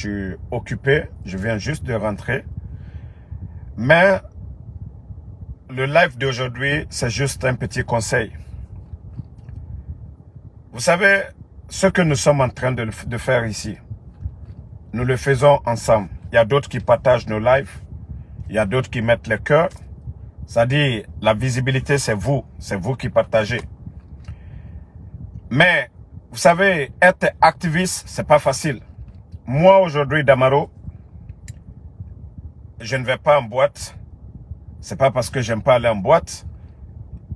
Je suis occupé, je viens juste de rentrer. Mais le live d'aujourd'hui, c'est juste un petit conseil. Vous savez, ce que nous sommes en train de faire ici, nous le faisons ensemble. Il y a d'autres qui partagent nos lives, il y a d'autres qui mettent les cœurs. C'est-à-dire, la visibilité, c'est vous qui partagez. Mais, vous savez, être activiste, c'est pas facile. Moi, aujourd'hui, Damaro, je ne vais pas en boîte. C'est pas parce que j'aime pas aller en boîte.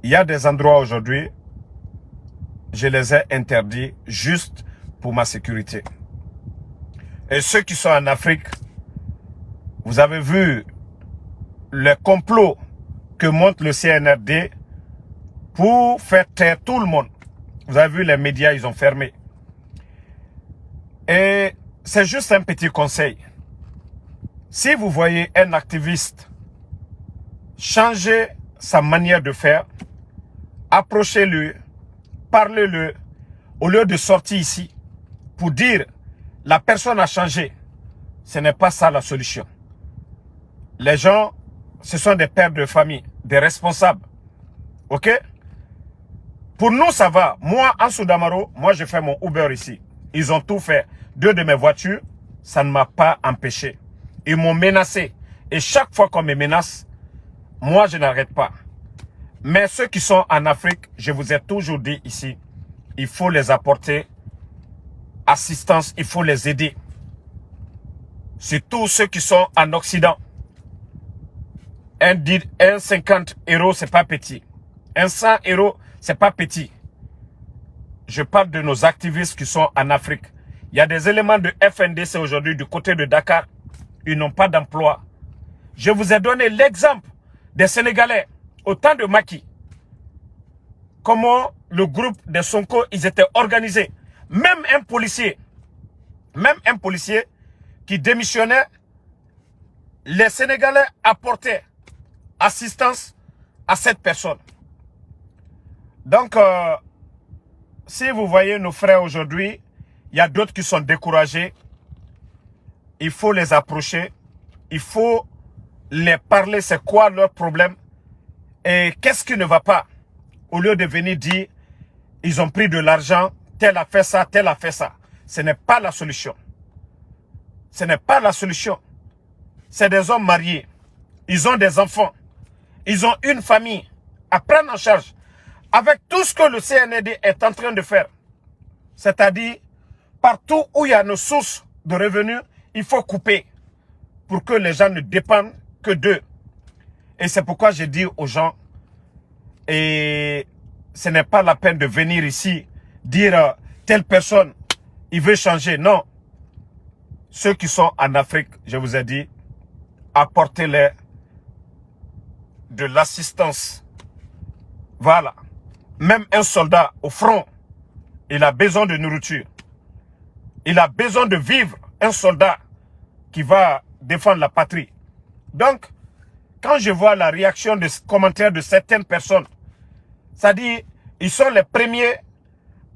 Il y a des endroits aujourd'hui, je les ai interdits juste pour ma sécurité. Et ceux qui sont en Afrique, vous avez vu le complot que monte le CNRD pour faire taire tout le monde. Vous avez vu les médias, ils ont fermé. Et c'est juste un petit conseil. Si vous voyez un activiste changer sa manière de faire, approchez-le, parlez-le, au lieu de sortir ici pour dire la personne a changé. Ce n'est pas ça la solution. Les gens, ce sont des pères de famille, des responsables. Ok? Pour nous, ça va. Moi, en Soudamaro, moi, je fais mon Uber ici. Ils ont tout fait. 2 de mes voitures, ça ne m'a pas empêché. Ils m'ont menacé. Et chaque fois qu'on me menace, moi, je n'arrête pas. Mais ceux qui sont en Afrique, je vous ai toujours dit ici, il faut les apporter assistance, il faut les aider. Surtout ceux qui sont en Occident. Un 50 euros, c'est pas petit. Un 100 euros, c'est pas petit. Je parle de nos activistes qui sont en Afrique. Il y a des éléments de FNDC aujourd'hui du côté de Dakar. Ils n'ont pas d'emploi. Je vous ai donné l'exemple des Sénégalais au temps de Macky. Comment le groupe de Sonko, ils étaient organisés. Même un policier qui démissionnait, les Sénégalais apportaient assistance à cette personne. Donc, si vous voyez nos frères aujourd'hui, il y a d'autres qui sont découragés. Il faut les approcher. Il faut les parler, c'est quoi leur problème et qu'est-ce qui ne va pas. Au lieu de venir dire, ils ont pris de l'argent, tel a fait ça, tel a fait ça. Ce n'est pas la solution. Ce n'est pas la solution. C'est des hommes mariés. Ils ont des enfants. Ils ont une famille à prendre en charge. Avec tout ce que le CNRD est en train de faire. C'est-à-dire, partout où il y a nos sources de revenus, il faut couper. Pour que les gens ne dépendent que d'eux. Et c'est pourquoi je dis aux gens, et ce n'est pas la peine de venir ici, dire telle personne, il veut changer. Non. Ceux qui sont en Afrique, je vous ai dit, apportez-les de l'assistance. Voilà. Même un soldat au front, il a besoin de nourriture. Il a besoin de vivre. Un soldat qui va défendre la patrie. Donc, quand je vois la réaction des commentaires de certaines personnes, c'est-à-dire, ils sont les premiers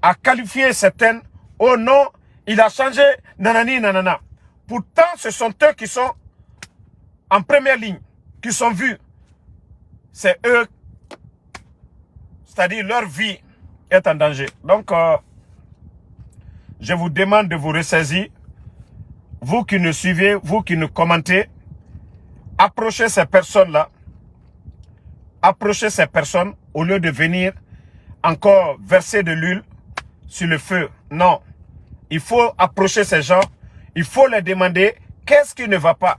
à qualifier certaines. Oh non, il a changé, nanani, nanana. Pourtant, ce sont eux qui sont en première ligne, qui sont vus. C'est eux, c'est-à-dire leur vie est en danger. Donc, je vous demande de vous ressaisir. Vous qui nous suivez, vous qui nous commentez, approchez ces personnes-là. Approchez ces personnes au lieu de venir encore verser de l'huile sur le feu. Non. Il faut approcher ces gens. Il faut les demander qu'est-ce qui ne va pas.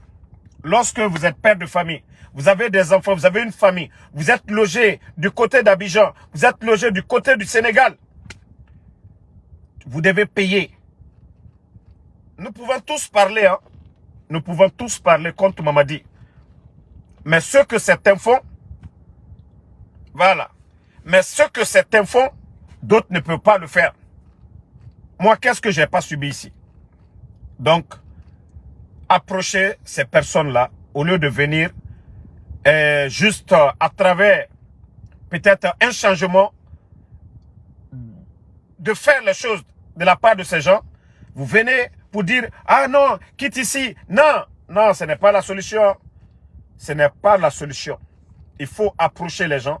Lorsque vous êtes père de famille, vous avez des enfants, vous avez une famille, vous êtes logé du côté d'Abidjan, vous êtes logé du côté du Sénégal. Vous devez payer. Nous pouvons tous parler, hein. Nous pouvons tous parler contre Mamadi. Mais ce que certains font, voilà. Mais ce que certains font, d'autres ne peuvent pas le faire. Moi, qu'est-ce que je n'ai pas subi ici? Donc, approchez ces personnes-là au lieu de venir juste à travers peut-être un changement de faire les choses de la part de ces gens. Vous venez pour dire, ah non, quitte ici. Non, non, ce n'est pas la solution. Ce n'est pas la solution. Il faut approcher les gens.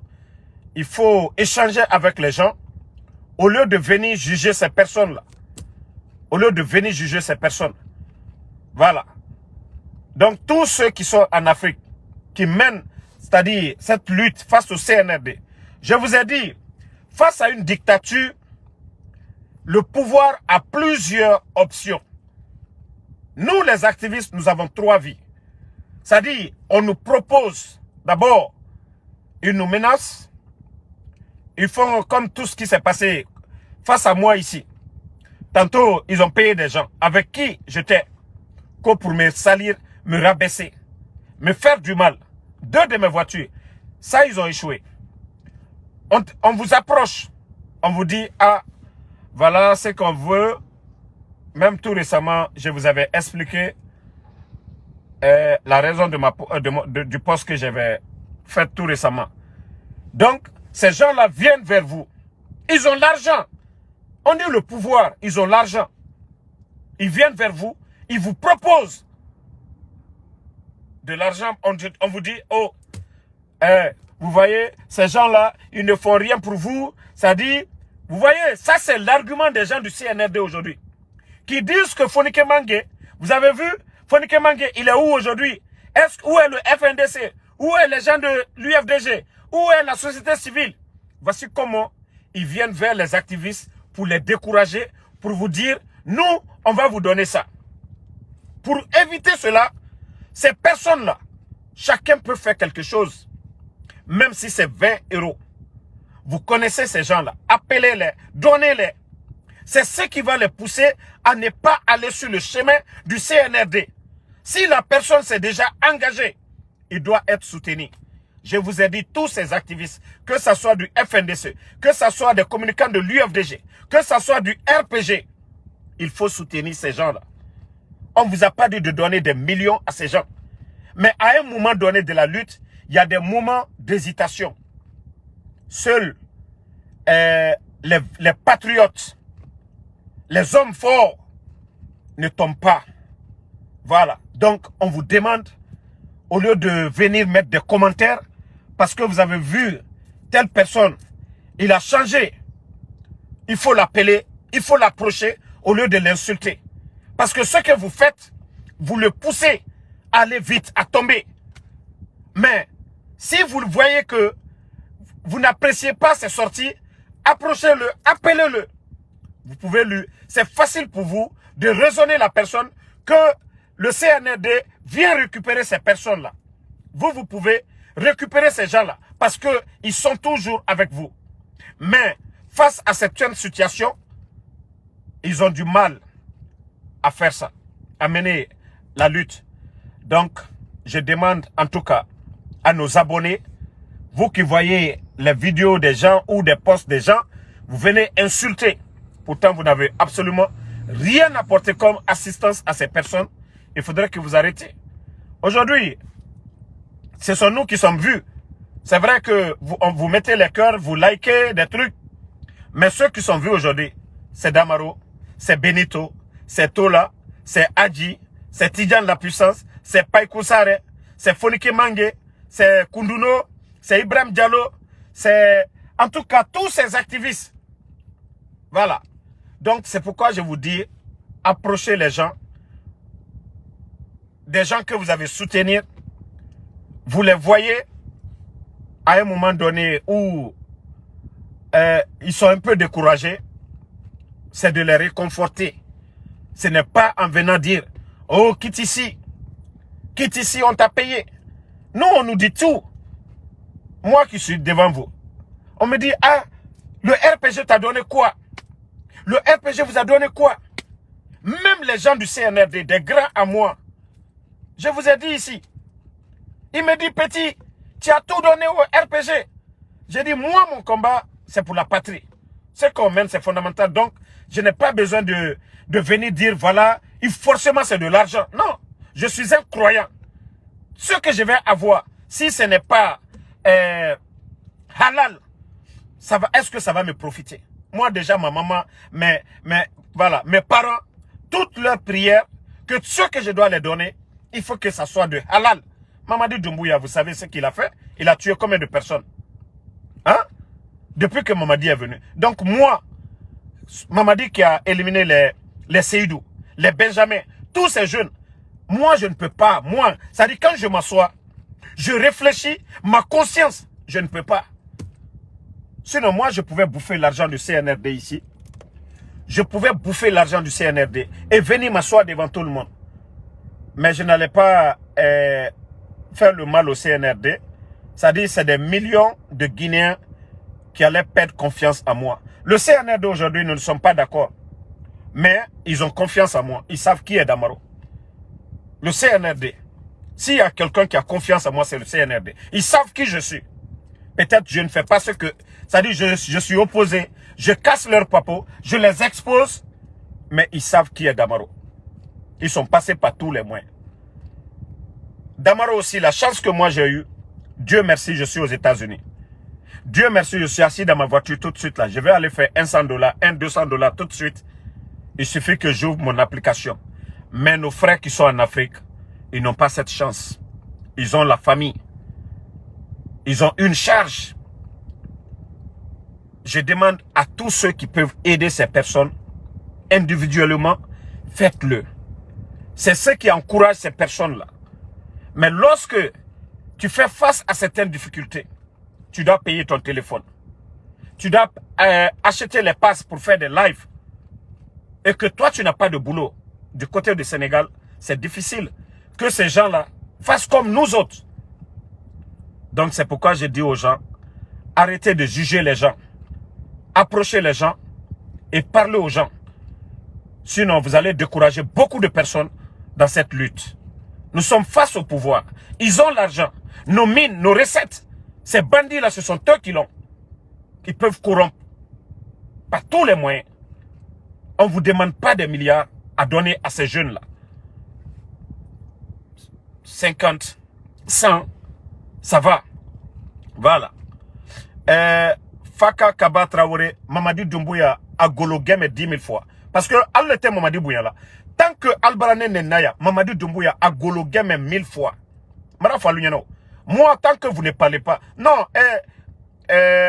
Il faut échanger avec les gens au lieu de venir juger ces personnes-là. Au lieu de venir juger ces personnes. Voilà. Donc, tous ceux qui sont en Afrique, qui mènent, c'est-à-dire cette lutte face au CNRD, je vous ai dit, face à une dictature, le pouvoir a plusieurs options. Nous, les activistes, nous avons 3 vies. C'est-à-dire, on nous propose, d'abord, ils nous menacent. Ils font comme tout ce qui s'est passé face à moi ici. Tantôt, ils ont payé des gens avec qui j'étais pour me salir, me rabaisser, me faire du mal. 2 de mes voitures, ça, ils ont échoué. On vous approche, on vous dit, ah, voilà ce qu'on veut. Même tout récemment, je vous avais expliqué la raison du poste que j'avais fait tout récemment. Donc, ces gens-là viennent vers vous. Ils ont l'argent. On dit le pouvoir, ils ont l'argent. Ils viennent vers vous, ils vous proposent de l'argent. On vous dit, oh, vous voyez, ces gens-là, ils ne font rien pour vous. Ça dit, vous voyez, ça c'est l'argument des gens du CNRD aujourd'hui. Qui disent que Fonike Mange, vous avez vu, Fonike Mange, il est où aujourd'hui? Où est le FNDC? Où est les gens de l'UFDG? Où est la société civile? Voici comment ils viennent vers les activistes pour les décourager, pour vous dire, nous, on va vous donner ça. Pour éviter cela, ces personnes-là, chacun peut faire quelque chose, même si c'est 20 €. Vous connaissez ces gens-là, appelez-les, donnez-les. C'est ce qui va les pousser à ne pas aller sur le chemin du CNRD. Si la personne s'est déjà engagée, il doit être soutenu. Je vous ai dit, tous ces activistes, que ce soit du FNDC, que ce soit des communicants de l'UFDG, que ce soit du RPG, il faut soutenir ces gens-là. On ne vous a pas dit de donner des millions à ces gens. Mais à un moment donné de la lutte, il y a des moments d'hésitation. Seuls les patriotes, les hommes forts ne tombent pas. Voilà. Donc, on vous demande, au lieu de venir mettre des commentaires, parce que vous avez vu telle personne, il a changé. Il faut l'appeler, il faut l'approcher au lieu de l'insulter. Parce que ce que vous faites, vous le poussez à aller vite, à tomber. Mais si vous voyez que vous n'appréciez pas ses sorties, approchez-le, appelez-le. Vous pouvez lui... C'est facile pour vous de raisonner la personne que le CNRD vient récupérer ces personnes-là. Vous pouvez récupérer ces gens-là parce qu'ils sont toujours avec vous. Mais face à cette situation, ils ont du mal à faire ça, à mener la lutte. Donc, je demande en tout cas à nos abonnés, vous qui voyez les vidéos des gens ou des posts des gens, vous venez insulter. Pourtant, vous n'avez absolument rien apporté comme assistance à ces personnes. Il faudrait que vous arrêtiez. Aujourd'hui, ce sont nous qui sommes vus. C'est vrai que vous mettez les cœurs, vous likez des trucs. Mais ceux qui sont vus aujourd'hui, c'est Damaro, c'est Benito, c'est Tola, c'est Adji, c'est Tidjan la puissance, c'est Paikou Sare, c'est Fonike Mange, c'est Kunduno, c'est Ibrahim Diallo, c'est en tout cas tous ces activistes. Voilà. Donc c'est pourquoi je vous dis, approchez les gens, des gens que vous avez soutenir, vous les voyez à un moment donné où ils sont un peu découragés, c'est de les réconforter. Ce n'est pas en venant dire, oh quitte ici, on t'a payé. Nous on nous dit tout. Moi qui suis devant vous, on me dit, ah, le RPG t'a donné quoi? Le RPG vous a donné quoi? Même les gens du CNRD, des grands à moi, je vous ai dit ici, il me dit, petit, tu as tout donné au RPG. J'ai dit, moi, mon combat, c'est pour la patrie. Ce qu'on mène, c'est fondamental. Donc, je n'ai pas besoin de venir dire, voilà, forcément, c'est de l'argent. Non, je suis un croyant. Ce que je vais avoir, si ce n'est pas halal, est-ce que ça va me profiter? Moi, déjà, ma maman, voilà, mes parents, toutes leurs prières, que ce que je dois les donner, il faut que ça soit de halal. Mamadi Doumbouya, vous savez ce qu'il a fait? Il a tué combien de personnes? Hein? Depuis que Mamadi est venu. Donc moi, Mamadi qui a éliminé les Seydou, les Benjamin, tous ces jeunes, moi je ne peux pas, moi, ça dit quand je m'assois, je réfléchis, ma conscience, je ne peux pas. Sinon moi je pouvais bouffer l'argent du CNRD ici, je pouvais bouffer l'argent du CNRD et venir m'asseoir devant tout le monde. Mais je n'allais pas faire le mal au CNRD, c'est-à-dire c'est des millions de Guinéens qui allaient perdre confiance en moi. Le CNRD aujourd'hui, nous ne sommes pas d'accord. Mais ils ont confiance en moi. Ils savent qui est Damaro. Le CNRD. S'il y a quelqu'un qui a confiance en moi, c'est le CNRD. Ils savent qui je suis. Peut-être je ne fais pas ce que... C'est-à-dire je suis opposé. Je casse leur papeau. Je les expose. Mais ils savent qui est Damaro. Ils sont passés par tous les moyens. Damaro aussi, la chance que moi j'ai eue. Dieu merci, je suis aux États-Unis. Dieu merci, je suis assis dans ma voiture tout de suite là. Je vais aller faire $100, $200 tout de suite. Il suffit que j'ouvre mon application. Mais nos frères qui sont en Afrique, ils n'ont pas cette chance. Ils ont la famille. Ils ont une charge. Je demande à tous ceux qui peuvent aider ces personnes individuellement, faites-le. C'est ce qui encourage ces personnes-là. Mais lorsque tu fais face à certaines difficultés, tu dois payer ton téléphone. Tu dois acheter les passes pour faire des lives. Et que toi, tu n'as pas de boulot. Du côté du Sénégal, c'est difficile que ces gens-là fassent comme nous autres. Donc, c'est pourquoi je dis aux gens, arrêtez de juger les gens. Approchez les gens et parlez aux gens. Sinon, vous allez décourager beaucoup de personnes dans cette lutte. Nous sommes face au pouvoir. Ils ont l'argent. Nos mines, nos recettes. Ces bandits-là, ce sont eux qui l'ont. Qui peuvent corrompre par tous les moyens. On ne vous demande pas des milliards à donner à ces jeunes-là. 50, 100, ça va. Voilà. Faka Kaba Traoré, Mamadi Doumbouya a gologué 10 000 fois. Parce que, elle était Mamadi Doumbouya là. Tant que Albarane Nenaya, Mamadi Doumbouya a gologué 1000 fois. Moi, tant que vous ne parlez pas. Non,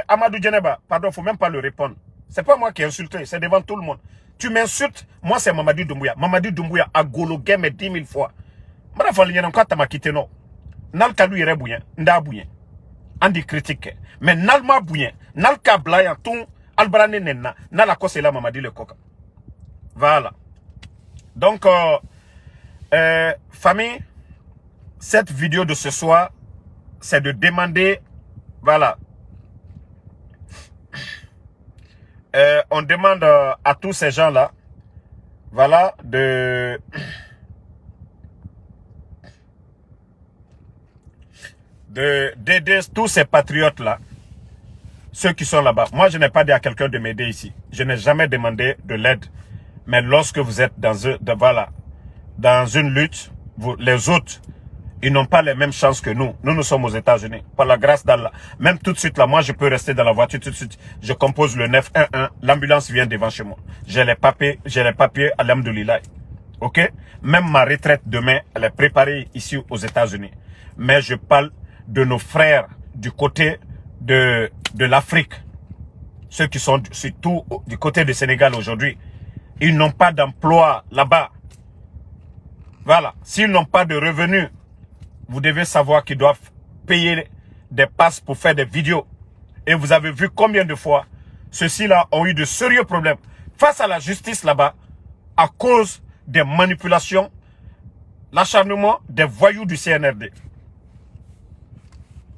Amadou Djeneba, pardon, il ne faut même pas le répondre. C'est pas moi qui ai insulté, c'est devant tout le monde. Tu m'insultes, moi c'est Mamadi Doumbouya. Mamadi Doumbouya a gologué 10 000 fois. Mara fallu encore ta makité non. Nal kalu yere bouyen, nda bouyen. Andi critique. Mais nal ma bouyen, nal ka blayan ton albrane nenna, nal la kose la Mamadi le coca. Voilà. Donc, famille, cette vidéo de ce soir, c'est de demander, voilà. On demande à tous ces gens-là, voilà, d'aider tous ces patriotes-là, ceux qui sont là-bas. Moi, je n'ai pas dit à quelqu'un de m'aider ici. Je n'ai jamais demandé de l'aide. Mais lorsque vous êtes dans une lutte, les autres, ils n'ont pas les mêmes chances que nous. Nous sommes aux États-Unis. Par la grâce d'Allah. Même tout de suite, là, moi, je peux rester dans la voiture tout de suite. Je compose le 911. L'ambulance vient devant chez moi. J'ai les papiers, alhamdoulilah. OK? Même ma retraite demain, elle est préparée ici aux États-Unis. Mais je parle de nos frères du côté de l'Afrique. Ceux qui sont surtout du côté du Sénégal aujourd'hui. Ils n'ont pas d'emploi là-bas. Voilà. S'ils n'ont pas de revenus, vous devez savoir qu'ils doivent payer des passes pour faire des vidéos. Et vous avez vu combien de fois ceux-ci-là ont eu de sérieux problèmes face à la justice là-bas à cause des manipulations, l'acharnement des voyous du CNRD.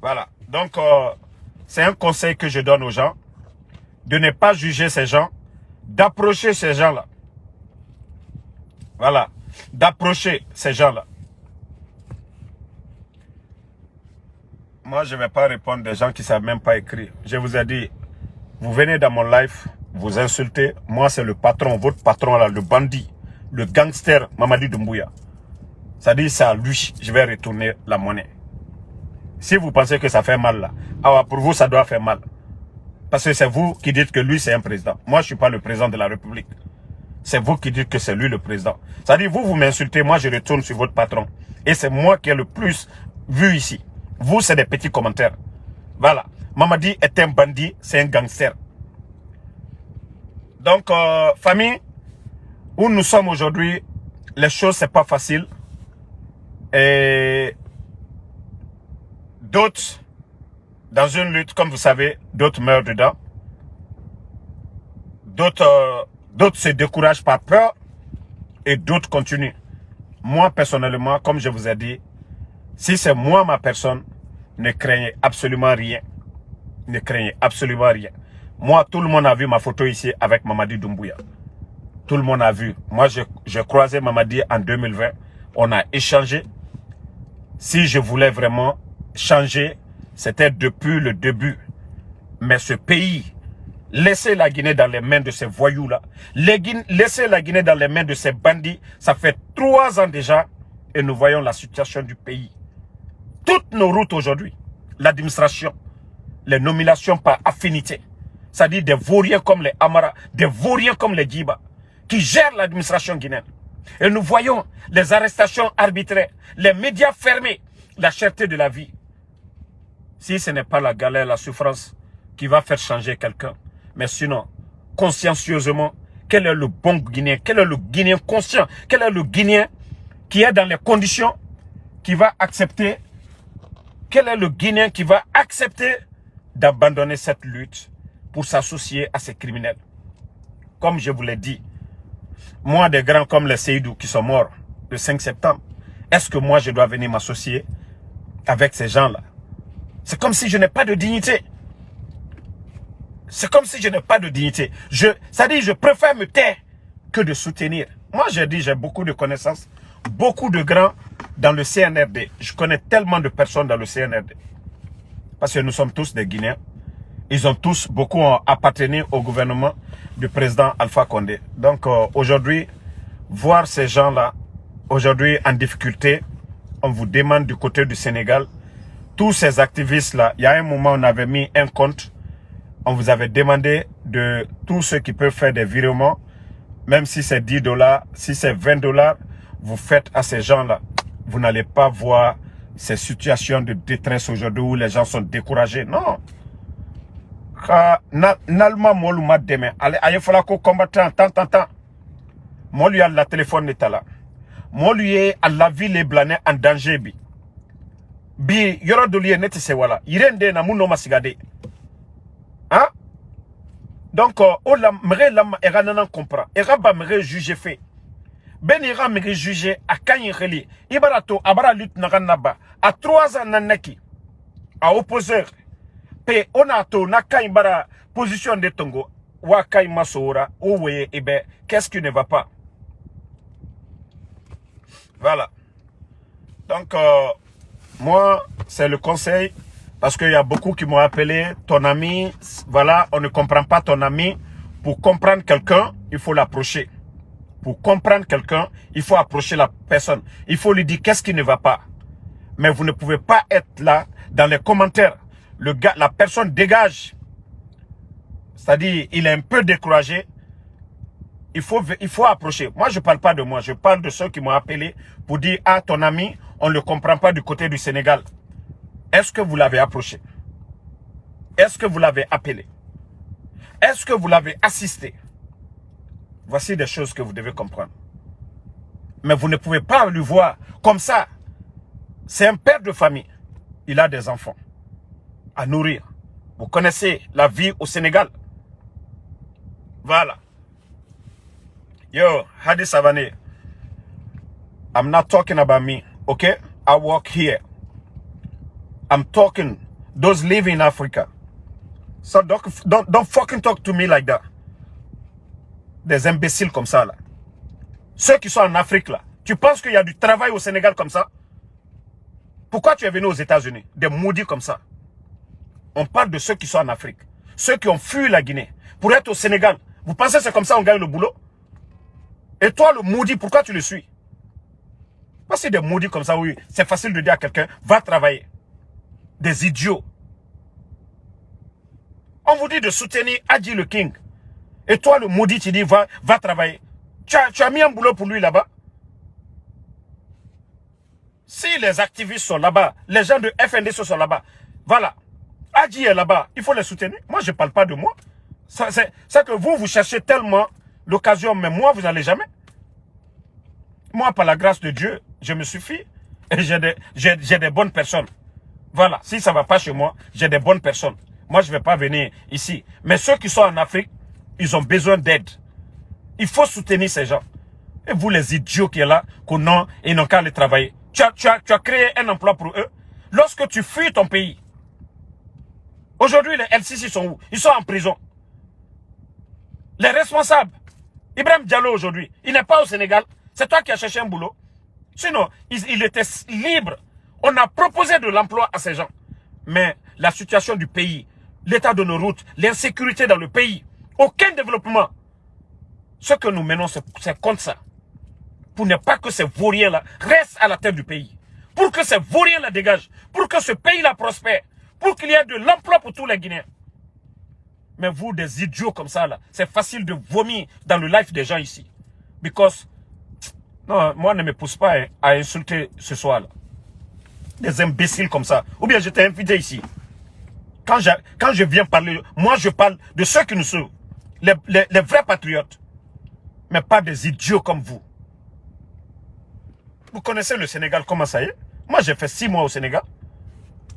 Voilà. Donc, c'est un conseil que je donne aux gens, de ne pas juger ces gens, d'approcher ces gens-là. Voilà. D'approcher ces gens-là. Moi, je ne vais pas répondre des gens qui ne savent même pas écrire. Je vous ai dit, vous venez dans mon live, vous insultez. Moi, c'est le patron, votre patron là, le bandit, le gangster Mamadi Doumbouya. Ça dit, c'est à lui, je vais retourner la monnaie. Si vous pensez que ça fait mal là, alors pour vous, ça doit faire mal. Parce que c'est vous qui dites que lui, c'est un président. Moi, je ne suis pas le président de la République. c'est vous qui dites que c'est lui le président. C'est-à-dire, vous m'insultez, moi je retourne sur votre patron. Et c'est moi qui ai le plus vu ici. Vous, c'est des petits commentaires. Voilà. Mamadi est un bandit, c'est un gangster. Donc, famille, où nous sommes aujourd'hui, les choses, c'est pas facile. Et d'autres, dans une lutte, comme vous savez, d'autres meurent dedans. D'autres se découragent par peur et d'autres continuent. Moi, personnellement, comme je vous ai dit, si c'est moi, ma personne, ne craignez absolument rien. Ne craignez absolument rien. Moi, tout le monde a vu ma photo ici avec Mamadi Doumbouya. Tout le monde a vu. Moi, j'ai croisé Mamadi en 2020. On a échangé. Si je voulais vraiment changer, c'était depuis le début. Mais ce pays, laissez la Guinée dans les mains de ces voyous-là. Laissez la Guinée dans les mains de ces bandits. Ça fait 3 ans déjà et nous voyons la situation du pays. Toutes nos routes aujourd'hui, l'administration, les nominations par affinité, c'est-à-dire des vauriens comme les Amara, des vauriens comme les Djiba, qui gèrent l'administration guinéenne. Et nous voyons les arrestations arbitraires, les médias fermés, la cherté de la vie. Si ce n'est pas la galère, la souffrance qui va faire changer quelqu'un, mais sinon, consciencieusement, quel est le bon Guinéen? Quel est le Guinéen conscient? Quel est le Guinéen qui est dans les conditions qui va accepter? Quel est le Guinéen qui va accepter d'abandonner cette lutte pour s'associer à ces criminels? Comme je vous l'ai dit, moi, des grands comme les Seydou qui sont morts le 5 septembre, est-ce que moi je dois venir m'associer avec ces gens-là? C'est comme si je n'ai pas de dignité. C'est comme si je n'ai pas de dignité. C'est-à-dire, je préfère me taire que de soutenir. Moi, j'ai dit, j'ai beaucoup de connaissances, beaucoup de grands dans le CNRD. Je connais tellement de personnes dans le CNRD. Parce que nous sommes tous des Guinéens. Ils ont tous, beaucoup appartenu au gouvernement du président Alpha Condé. Donc, aujourd'hui, voir ces gens-là, aujourd'hui en difficulté, on vous demande du côté du Sénégal, tous ces activistes-là, il y a un moment, on avait mis un compte. On vous avait demandé de tous ceux qui peuvent faire des virements, même si c'est 10 $, si c'est 20 $, vous faites à ces gens-là. Vous n'allez pas voir ces situations de détresse aujourd'hui où les gens sont découragés. Non. Nalma moluma demain. Allez, fala ko combattant, tant. Moi lui a la téléphone n'est là. Moi lui est à la ville et blané en danger bi. Bi yoro dolié neti se wala. Irende na muno masigade. Hein? Donc, oh la mère lama era nanan comprend. Era ba mère juge fait. Ben ira mère juge à kanyireli. Ibarato abara lutte naganaba. À 3 ans nanaki. À opposeur. Pe onato nakai bara position de Tongo. Wakai masora. Ouwe ebe. Qu'est-ce qui ne va pas? Voilà. Donc, moi, c'est le conseil. Parce qu'il y a beaucoup qui m'ont appelé, ton ami, voilà, on ne comprend pas ton ami. Pour comprendre quelqu'un, il faut l'approcher. Pour comprendre quelqu'un, il faut approcher la personne. Il faut lui dire qu'est-ce qui ne va pas. Mais vous ne pouvez pas être là, dans les commentaires. La personne dégage. C'est-à-dire, il est un peu découragé. Il faut approcher. Moi, je ne parle pas de moi. Je parle de ceux qui m'ont appelé pour dire, ah, ton ami, on ne le comprend pas du côté du Sénégal. Est-ce que vous l'avez approché? Est-ce que vous l'avez appelé? Est-ce que vous l'avez assisté? Voici des choses que vous devez comprendre. Mais vous ne pouvez pas lui voir comme ça. C'est un père de famille. Il a des enfants à nourrir. Vous connaissez la vie au Sénégal. Voilà. Yo, Hadi Savane. I'm not talking about me, okay? I work here. I'm talking those living in Africa. So don't fucking talk to me like that. Des imbéciles comme ça là. Ceux qui sont en Afrique là. Tu penses qu'il y a du travail au Sénégal comme ça? Pourquoi tu es venu aux États-Unis? Des maudits comme ça. On parle de ceux qui sont en Afrique. Ceux qui ont fui la Guinée pour être au Sénégal. Vous pensez que c'est comme ça on gagne le boulot? Et toi le maudit, pourquoi tu le suis? Parce que des maudits comme ça, oui, c'est facile de dire à quelqu'un, va travailler. Des idiots. On vous dit de soutenir Adji le King. Et toi, le maudit, tu dis, va travailler. Tu as mis un boulot pour lui là-bas. Si les activistes sont là-bas, les gens de FNDC sont là-bas, voilà. Adji est là-bas, il faut les soutenir. Moi, je ne parle pas de moi. C'est que vous cherchez tellement l'occasion, mais moi, vous n'allez jamais. Moi, par la grâce de Dieu, je me suffis. Et j'ai des bonnes personnes. Voilà, si ça ne va pas chez moi, j'ai des bonnes personnes. Moi, je ne vais pas venir ici. Mais ceux qui sont en Afrique, ils ont besoin d'aide. Il faut soutenir ces gens. Et vous, les idiots qui sont là, ils n'ont qu'à aller travailler. Tu as créé un emploi pour eux. Lorsque tu fuis ton pays, aujourd'hui, les LCC sont où? Ils sont en prison. Les responsables, Ibrahim Diallo aujourd'hui, il n'est pas au Sénégal. C'est toi qui as cherché un boulot. Sinon, il était libre. On a proposé de l'emploi à ces gens. Mais la situation du pays, l'état de nos routes, l'insécurité dans le pays, aucun développement. Ce que nous menons, c'est contre ça. Pour ne pas que ces vauriens-là restent à la tête du pays. Pour que ces vauriens-là dégagent. Pour que ce pays-là prospère. Pour qu'il y ait de l'emploi pour tous les Guinéens. Mais vous, des idiots comme ça, là, c'est facile de vomir dans le life des gens ici. Because, non, moi, ne me pousse pas à insulter ce soir-là. Des imbéciles comme ça. Ou bien je t'ai invité ici. Quand je viens parler, moi, je parle de ceux qui nous sauvent. Les vrais patriotes. Mais pas des idiots comme vous. Vous connaissez le Sénégal, comment ça y est? Moi, j'ai fait 6 mois au Sénégal.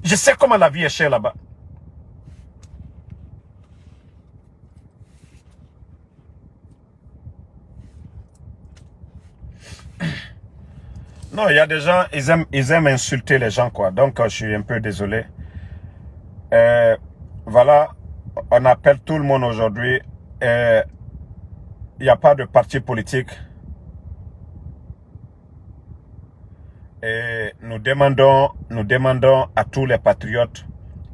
Je sais comment la vie est chère là-bas. Non, il y a des gens, ils aiment insulter les gens, quoi. Donc, je suis un peu désolé. Voilà, on appelle tout le monde aujourd'hui. Il n'y a pas de parti politique. Et nous demandons à tous les patriotes,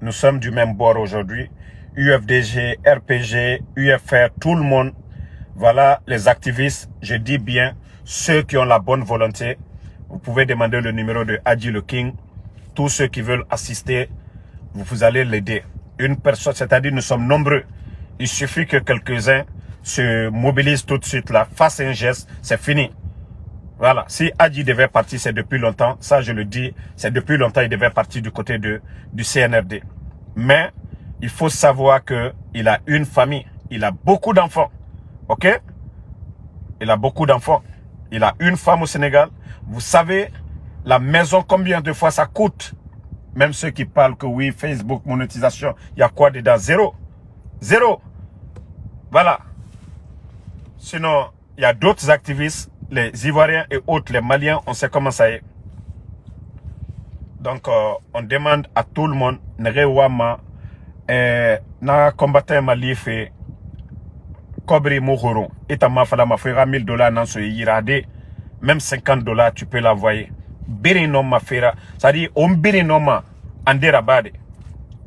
nous sommes du même bord aujourd'hui, UFDG, RPG, UFR, tout le monde, voilà les activistes, je dis bien, ceux qui ont la bonne volonté, vous pouvez demander le numéro de Adji le King, tous ceux qui veulent assister, vous allez l'aider. Une personne, c'est-à-dire nous sommes nombreux, il suffit que quelques-uns se mobilisent tout de suite là, fassent un geste, c'est fini. Voilà, si Adji devait partir, c'est depuis longtemps, ça je le dis, c'est depuis longtemps il devait partir du côté du CNRD. Mais, il faut savoir qu'il a une famille, il a beaucoup d'enfants, ok? Il a beaucoup d'enfants, il a une femme au Sénégal. Vous savez, la maison, combien de fois ça coûte? Même ceux qui parlent que oui, Facebook, monétisation, il y a quoi dedans? Zéro. Zéro. Voilà. Sinon, il y a d'autres activistes, les Ivoiriens et autres, les Maliens, on sait comment ça est. Donc, on demande à tout le monde, Nerewama, na combattant Mali fait Kobri Mouhoro, et ta mafala ma fera $1000 dans ce irade, même $50, tu peux l'envoyer. Birinom ma fera, c'est-à-dire, on birinoma, anderabade.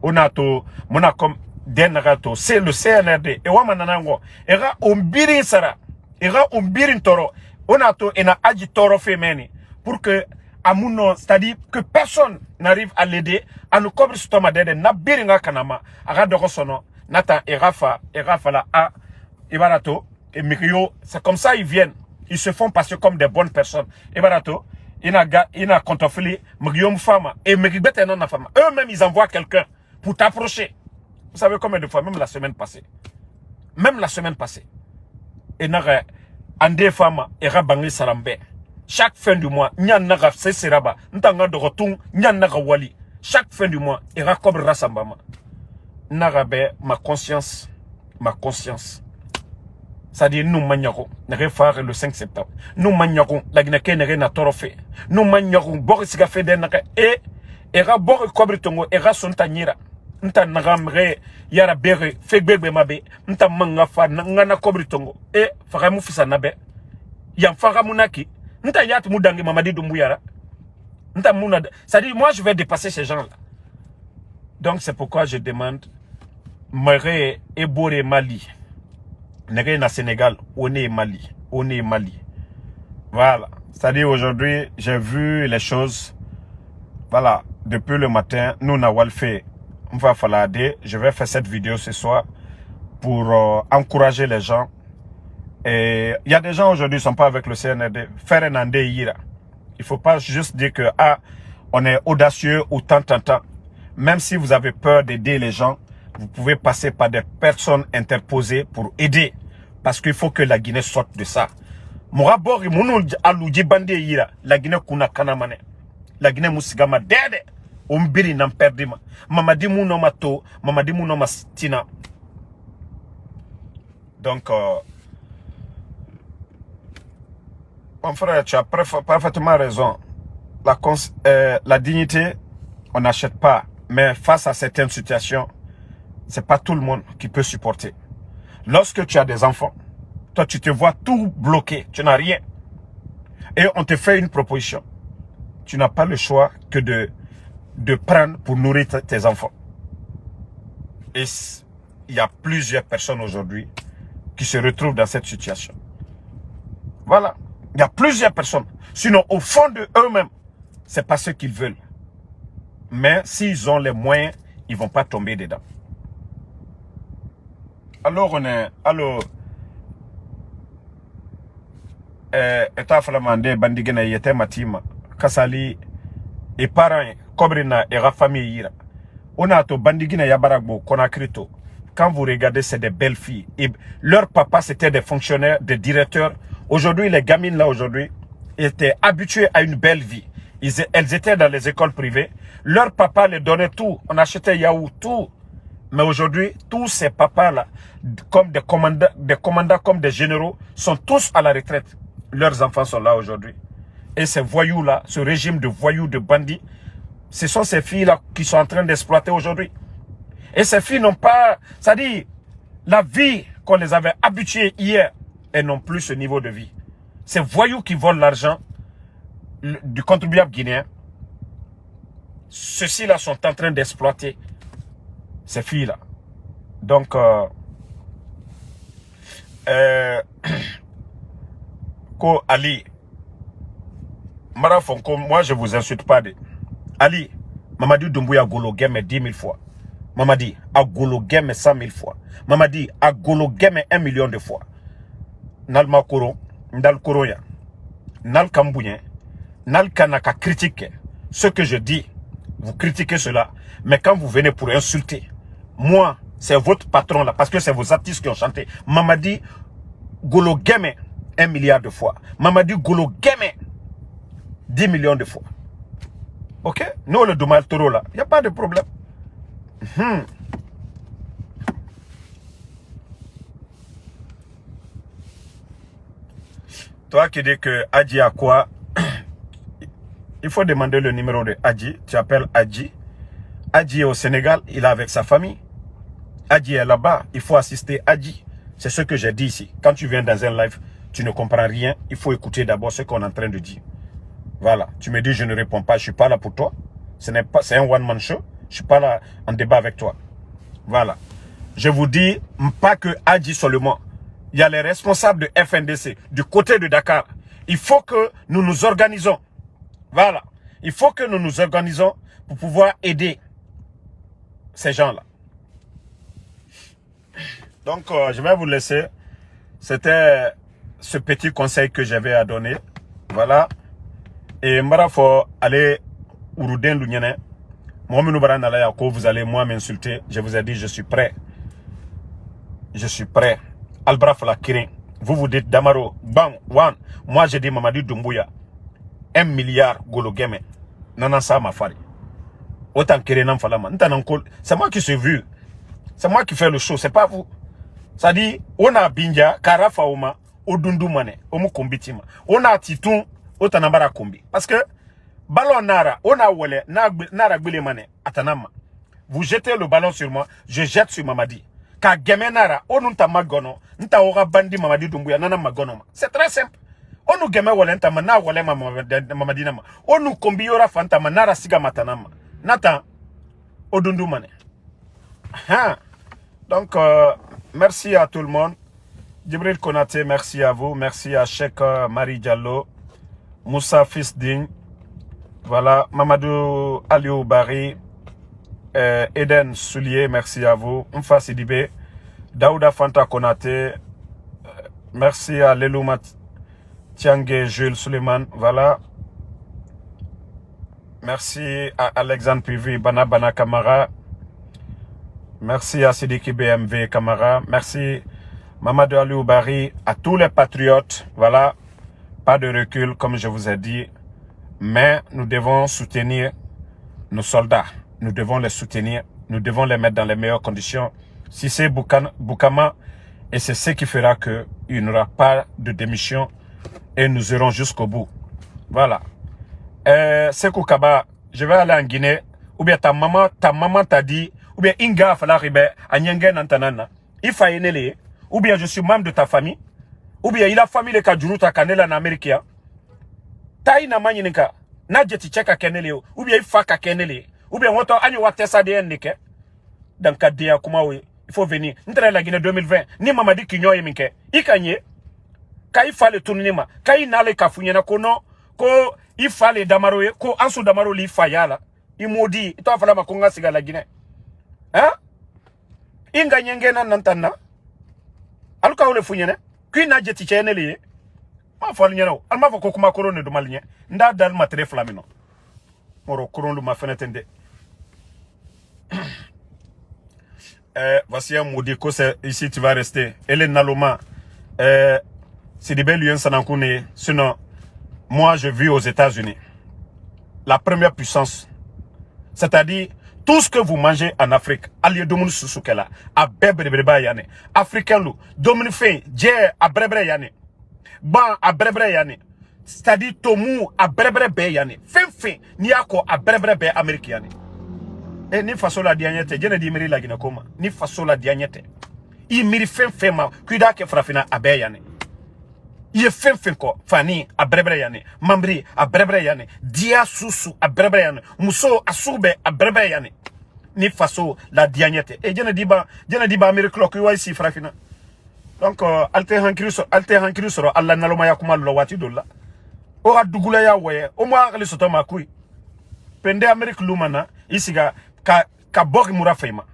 On a to, mona comme, denrato, c'est le CNRD, et wamananango, era on birin sara, era on birin toro. On a tout et Adji toro féminin pour que amuno, c'est-à-dire que personne n'arrive à l'aider à nous couvrir ce tomate de na biringa kanama aga doko sono nata erafa la a ibarato et mikyo, c'est comme ça ils viennent, ils se font passer comme des bonnes personnes. Ibarato ina kontofili mikyo fama et mikibete non na fama, eux-mêmes ils envoient quelqu'un pour t'approcher. Vous savez combien de fois, même la semaine passée et n'a ande fama era bangi sarambe. Chaque fin du mois, nyan naga seseraba, ntanga de retour, nyan naga wali. Chaque fin du mois, era kobre rasambama. Nagabe, ma conscience. C'est-à-dire, nous manions, n'avons faire le 5 septembre. Nous manions, la guinake n'avons na trophée. Nous manions, boris café d'un et era boris kobre tongo, era son tanyira. Nta nagamre yara bere fegbebe mabe nta manga fa ngana kobri tongo e faka mu fisa nabe ya faka munaki nta yat mudangi mamadi dumbuyara nta muna ça dit moi je vais dépasser ces gens là. Donc c'est pourquoi je demande Mare et Bore Mali nere na Sénégal on est Mali voilà, c'est-à-dire aujourd'hui j'ai vu les choses, voilà, depuis le matin nous n'avons fait. Je vais faire cette vidéo ce soir pour encourager les gens Et il y a des gens aujourd'hui qui ne sont pas avec le CNRD. Faire un andé ira. Il ne faut pas juste dire que on est audacieux ou tant. Même si vous avez peur d'aider les gens, vous pouvez passer par des personnes interposées pour aider. Parce qu'il faut que la Guinée sorte de ça. Mourabor, la Guinée kuna kanamane. La Guinée musigama dede. Umbiri n'en perdima. Mamadi mounoma to, mamadi mounoma stina. Donc, mon frère, tu as parfaitement raison. La dignité, on n'achète pas. Mais face à certaines situations, c'est pas tout le monde qui peut supporter. Lorsque tu as des enfants, toi, tu te vois tout bloqué. Tu n'as rien. Et on te fait une proposition. Tu n'as pas le choix que de prendre pour nourrir tes enfants. Et il y a plusieurs personnes aujourd'hui qui se retrouvent dans cette situation. Voilà. Il y a plusieurs personnes. Sinon, au fond de eux-mêmes, c'est pas ce qu'ils veulent. Mais s'ils ont les moyens, ils ne vont pas tomber dedans. Alors, on est... Alors... État flamandé, bandigena yete matima, kasali, et parents, kobrina, et famille ira. On a to bandigena yabaragbo, konakrito. Quand vous regardez, c'est des belles filles. Et leur papa, c'était des fonctionnaires, des directeurs. Aujourd'hui, les gamines là, aujourd'hui, étaient habituées à une belle vie. Elles étaient dans les écoles privées. Leur papa les donnait tout. On achetait yaourt, tout. Mais aujourd'hui, tous ces papas-là, comme des commandants, comme des généraux, sont tous à la retraite. Leurs enfants sont là aujourd'hui. Et ces voyous-là, ce régime de voyous, de bandits, ce sont ces filles-là qui sont en train d'exploiter aujourd'hui. Et ces filles n'ont pas... C'est-à-dire, la vie qu'on les avait habituées hier, elles n'ont plus ce niveau de vie. Ces voyous qui volent l'argent du contribuable guinéen, ceux-ci-là sont en train d'exploiter ces filles-là. Donc, Ko Ali, Marafonko, moi je vous insulte pas. Ali, Mamadi Doumbouya Golo Game 10 000 fois. Mamadi a Golo Game 100 000 fois. Mamadi a Golo Game 1 million de fois. Nalma Koro, Ndal Koroya, Nal Kambouyen, Nal Kanaka critique ce que je dis. Vous critiquez cela. Mais quand vous venez pour insulter, moi, c'est votre patron là, parce que c'est vos artistes qui ont chanté. Mamadi Golo Game 1 milliard de fois. Mamadi Golo Game 10 millions de fois. Ok? Nous, le Doumal Toro là, il n'y a pas de problème. Toi qui dis que Adji a quoi? Il faut demander le numéro de Adji. Tu appelles Adji. Adji est au Sénégal, il est avec sa famille. Adji est là-bas, il faut assister Adji. C'est ce que j'ai dit ici. Quand tu viens dans un live, tu ne comprends rien. Il faut écouter d'abord ce qu'on est en train de dire. Voilà. Tu me dis, je ne réponds pas, je ne suis pas là pour toi. C'est un one-man show. Je ne suis pas là en débat avec toi. Voilà. Je vous dis, pas que Adji seulement. Il y a les responsables de FNDC, du côté de Dakar. Il faut que nous nous organisons. Voilà. Il faut que nous nous organisons pour pouvoir aider ces gens-là. Donc, je vais vous laisser. C'était ce petit conseil que j'avais à donner. Voilà. Et Marafo, allez, Uruden Lunyene. Moi, vous allez moi m'insulter. Je vous ai dit, je suis prêt. Je suis prêt. Albraf la Kirin. Vous dites Damaro, bam, wan. Moi, j'ai dit Mamadi Doumbouya. 1 milliard Golo Game. Nana sa ma fari. Autant Kirin Falama. C'est moi qui suis vu. C'est moi qui fais le show, c'est pas vous. Ça dit, on a Binja, Karafa Oma, Odundu Mane, Omu Kombitima. On a Titoun, Otanabara Kombi. Parce que, ballon Nara, on a Wole, Nara Bilemane, Atanama. Vous jetez le ballon sur moi, je jette sur Mamadi. Ka Game Nara, on nta magono, nta ora bandi Mamadi Doumbouya, nana magono. C'est très simple. On nous Game Wole, nta mana Wole Mamadi Nama. On nous Kombi Yora Fantama, Nara Siga Matanama. Nata, Odundu Mane. Donc, merci à tout le monde. Djibril Konaté, merci à vous. Merci à Cheikh Marie Diallo, Moussa Fisding, voilà, Mamadou Aliou Bari, Eden Soulier, merci à vous. Mfa Sidibé, Daouda Fanta Konaté, Merci à Lelouma Tiangé, Jules Suleiman. Voilà. Merci à Alexandre Pivi, Bana Kamara. Merci à Sidiki BMV Kamara. Merci Mamadou Ali Oubari, à tous les patriotes. Voilà. Pas de recul, comme je vous ai dit. Mais nous devons soutenir nos soldats. Nous devons les soutenir. Nous devons les mettre dans les meilleures conditions. Si c'est Boukama, et c'est ce qui fera qu'il n'y aura pas de démission et nous irons jusqu'au bout. Voilà. Sekou Kaba, je vais aller en Guinée. Ou bien ta maman t'a dit, ou bien Inga Falaribe, Anyenge Nantanana, il faut y ou bien je suis membre de ta famille, ou bien il a famille le Kajuruta Kanela en Amérique. Tai na manyinika, na jeti cheka kenele, ou bien il faut ka kenele, ou bien woto anyo watesa de nike. Dans le cadre de Kumawe, il faut venir. Nous sommes la Guinée 2020. Ni mama di kinyo yeminke. Ikanye. Ka il fallait tourner ma. Ka il n'allait ka funyana kono. Ko il fallait damaro ko ansu damaro li fayala. Il maudit. Il t'a fallu ma konga siga la Guinée. Hein? Inga nyenge na nantana. Aluka ole funyana. Kui na jeti chene li. Ma fallu nyano. Alma fa kokuma korone do malnye. Nda dal matre flamino. Moro koron lu ma fenetende. Voici un maudit que c'est ici tu vas rester. Hélène Naloma, c'est des belles liens Sanankouné. Sinon, moi je vis aux États-Unis. La première puissance. C'est-à-dire, tout ce que vous mangez en Afrique, allié Domini Susukela, à Bebreba Yane, Africain Lou, Domini Fin, Dje à Brebre Yane, Ban à Brebre Yane, c'est-à-dire Tomu à Brebre Yane, Fin, Niako à Brebre Amérique Yane. Et ni façon la diagnete, je ne dis miri la Guinée comme ni façon la diagnete. Il miri fin ma, cuida que frafina a beyane. Il fin ko, fani a brebreyane, mambri a brebreyane, dia susu a brebreyane, muso a soube a brebreyane. Ni façon la diagnete. Et je ne dis pas Amérique lo kuwa ici frafina. Donc alter hankiri soro alla naloma ya kuma lo wati dolla. O ha dugula ya waye, o mo akali soto makui. Pende Amérique lumana isiga ka bok murafema.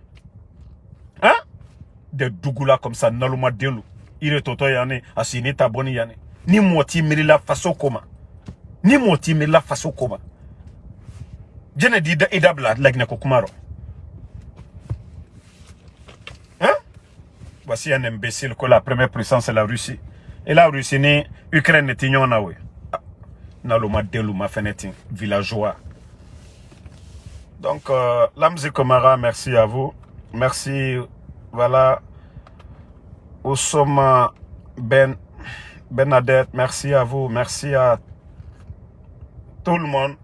Hein? De dugula comme ça naluma delu. Ire toto yane asini taboni yane. Ni moti miri la faso koma. Ni moti miri la faso koma. Jene di idabla lagna kokumaro. Hein? Voici un imbécile que la première puissance c'est la Russie. Et la Russie ni Ukraine ne tignon na we. Naluma delu ma fenetin villageois. Donc, Lamzi Komara, merci à vous. Merci, voilà. Oussoma Benadette, merci à vous. Merci à tout le monde.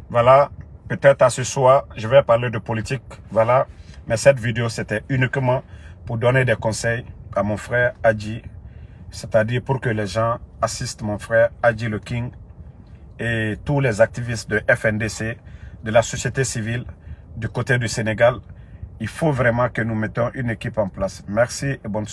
Voilà. Peut-être à ce soir, je vais parler de politique. Voilà. Mais cette vidéo, c'était uniquement pour donner des conseils à mon frère Adji. C'est-à-dire pour que les gens assistent mon frère Adji le King et tous les activistes de FNDC, de la société civile du côté du Sénégal. Il faut vraiment que nous mettions une équipe en place. Merci et bonne soirée.